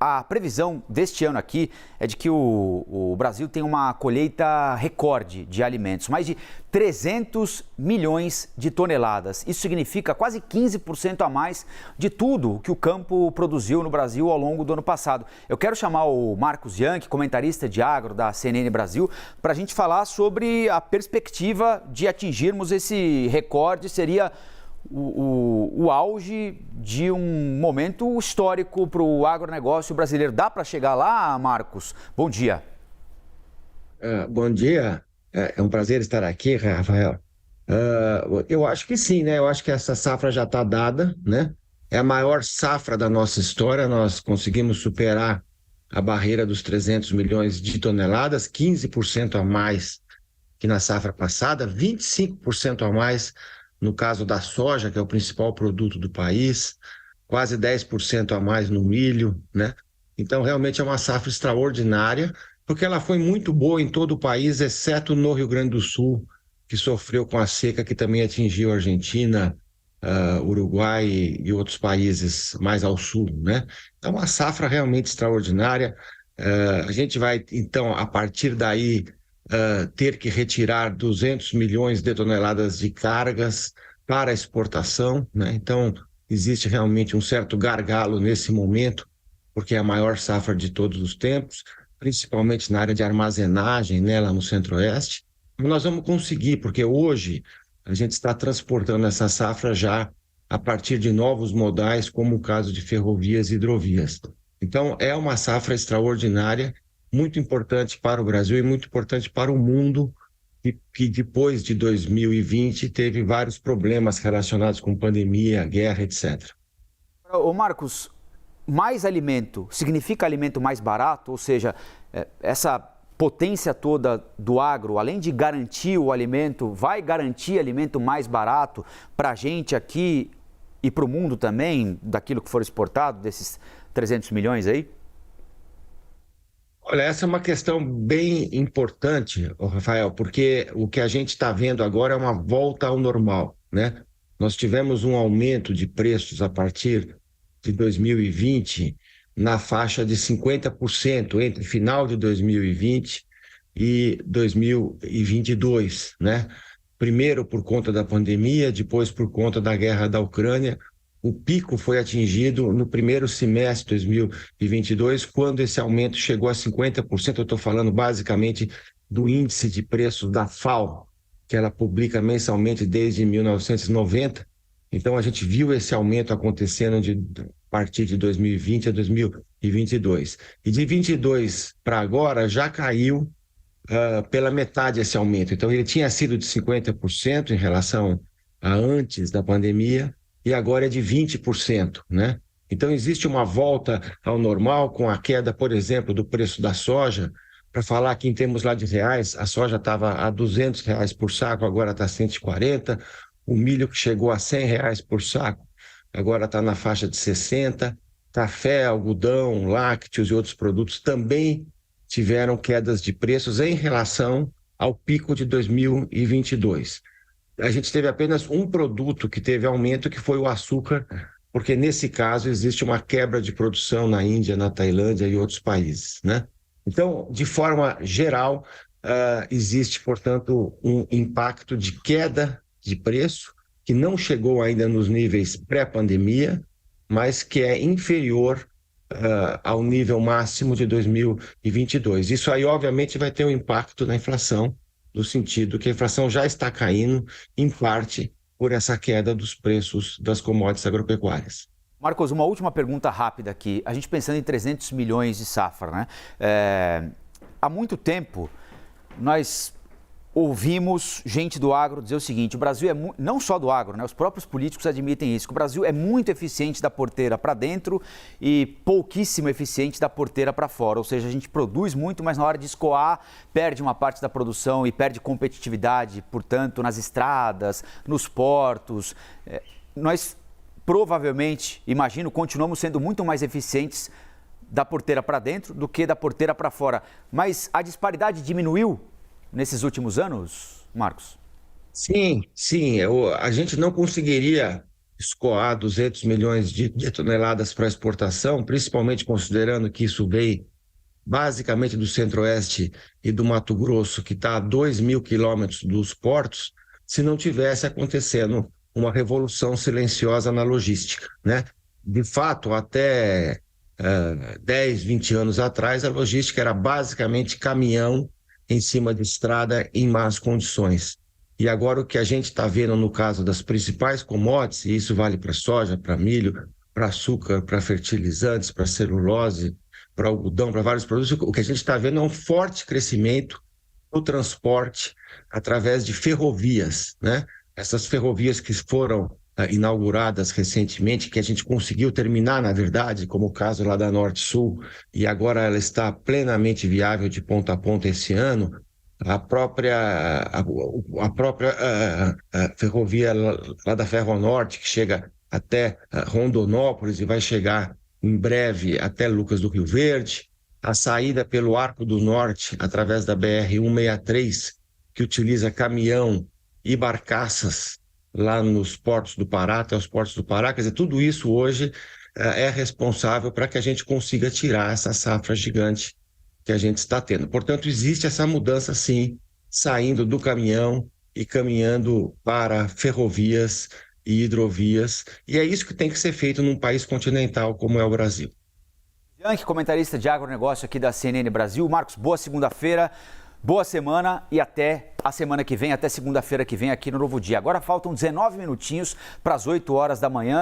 A previsão deste ano aqui é de que o Brasil tem uma colheita recorde de alimentos, mais de 300 milhões de toneladas. Isso significa quase 15% a mais de tudo que o campo produziu no Brasil ao longo do ano passado. Eu quero chamar o Marcos Yankee, comentarista de agro da CNN Brasil, para a gente falar sobre a perspectiva de atingirmos esse recorde. Seria o auge de um momento histórico para o agronegócio brasileiro. Dá para chegar lá, Marcos? Bom dia. Bom dia, é um prazer estar aqui, Rafael. Eu acho que sim, né? Eu acho que essa safra já está dada, né? É a maior safra da nossa história, nós conseguimos superar a barreira dos 300 milhões de toneladas, 15% a mais que na safra passada, 25% a mais no caso da soja, que é o principal produto do país, quase 10% a mais no milho, né? Então, realmente é uma safra extraordinária, porque ela foi muito boa em todo o país, exceto no Rio Grande do Sul, que sofreu com a seca que também atingiu a Argentina, Uruguai e outros países mais ao sul, né? É uma safra realmente extraordinária. A gente vai, então, a partir daí, ter que retirar 200 milhões de toneladas de cargas para exportação, né? Então, existe realmente um certo gargalo nesse momento, porque é a maior safra de todos os tempos, principalmente na área de armazenagem, né, lá no Centro-Oeste. Mas nós vamos conseguir, porque hoje a gente está transportando essa safra já a partir de novos modais, como o caso de ferrovias e hidrovias. Então, é uma safra extraordinária, muito importante para o Brasil e muito importante para o mundo, que depois de 2020 teve vários problemas relacionados com pandemia, guerra, etc. Ô Marcos, mais alimento significa alimento mais barato? Ou seja, essa potência toda do agro, além de garantir o alimento, vai garantir alimento mais barato para a gente aqui e para o mundo também, daquilo que for exportado, desses 300 milhões aí? Olha, essa é uma questão bem importante, ô Rafael, porque o que a gente está vendo agora é uma volta ao normal, né? Nós tivemos um aumento de preços a partir de 2020 na faixa de 50% entre final de 2020 e 2022, né? Primeiro por conta da pandemia, depois por conta da guerra da Ucrânia. O pico foi atingido no primeiro semestre de 2022, quando esse aumento chegou a 50%. Eu estou falando basicamente do índice de preços da FAO, que ela publica mensalmente desde 1990. Então, a gente viu esse aumento acontecendo a partir de 2020 a 2022. E de 22 para agora já caiu pela metade esse aumento. Então, ele tinha sido de 50% em relação a antes da pandemia, e agora é de 20%, né? Então, existe uma volta ao normal com a queda, por exemplo, do preço da soja. Para falar que em termos lá de reais, a soja estava a R$ 200 por saco, agora está 140. O milho que chegou a R$ 100 por saco, agora está na faixa de 60. Café, algodão, lácteos e outros produtos também tiveram quedas de preços em relação ao pico de 2022. A gente teve apenas um produto que teve aumento, que foi o açúcar, porque nesse caso existe uma quebra de produção na Índia, na Tailândia e outros países, né? Então, de forma geral, existe, portanto, um impacto de queda de preço, que não chegou ainda nos níveis pré-pandemia, mas que é inferior ao nível máximo de 2022. Isso aí, obviamente, vai ter um impacto na inflação, no sentido que a inflação já está caindo, em parte, por essa queda dos preços das commodities agropecuárias. Marcos, uma última pergunta rápida aqui. A gente pensando em 300 milhões de safra, né? Há muito tempo, nós ouvimos gente do agro dizer o seguinte: o Brasil não só do agro, né? Os próprios políticos admitem isso, que o Brasil é muito eficiente da porteira para dentro e pouquíssimo eficiente da porteira para fora. Ou seja, a gente produz muito, mas na hora de escoar, perde uma parte da produção e perde competitividade, portanto, nas estradas, nos portos. Nós provavelmente, imagino, continuamos sendo muito mais eficientes da porteira para dentro do que da porteira para fora. Mas a disparidade diminuiu nesses últimos anos, Marcos? Sim, sim. A gente não conseguiria escoar 200 milhões de toneladas para exportação, principalmente considerando que isso veio basicamente do Centro-Oeste e do Mato Grosso, que está a 2.000 quilômetros dos portos, se não tivesse acontecendo uma revolução silenciosa na logística, né? De fato, até 10, 20 anos atrás, a logística era basicamente caminhão em cima de estrada em más condições. E agora o que a gente está vendo no caso das principais commodities, e isso vale para soja, para milho, para açúcar, para fertilizantes, para celulose, para algodão, para vários produtos, o que a gente está vendo é um forte crescimento do transporte através de ferrovias, né? Essas ferrovias que foram inauguradas recentemente, que a gente conseguiu terminar, na verdade, como o caso lá da Norte-Sul, e agora ela está plenamente viável de ponta a ponta esse ano. A própria ferrovia lá da Ferronorte, que chega até Rondonópolis e vai chegar em breve até Lucas do Rio Verde, a saída pelo Arco do Norte, através da BR-163, que utiliza caminhão e barcaças lá nos portos do Pará, até os portos do Pará. Quer dizer, tudo isso hoje é responsável para que a gente consiga tirar essa safra gigante que a gente está tendo. Portanto, existe essa mudança, sim, saindo do caminhão e caminhando para ferrovias e hidrovias, e é isso que tem que ser feito num país continental como é o Brasil. Bianchi, comentarista de agronegócio aqui da CNN Brasil. Marcos, boa segunda-feira, boa semana e até a semana que vem, até segunda-feira que vem aqui no Novo Dia. Agora faltam 19 minutinhos para as 8 horas da manhã.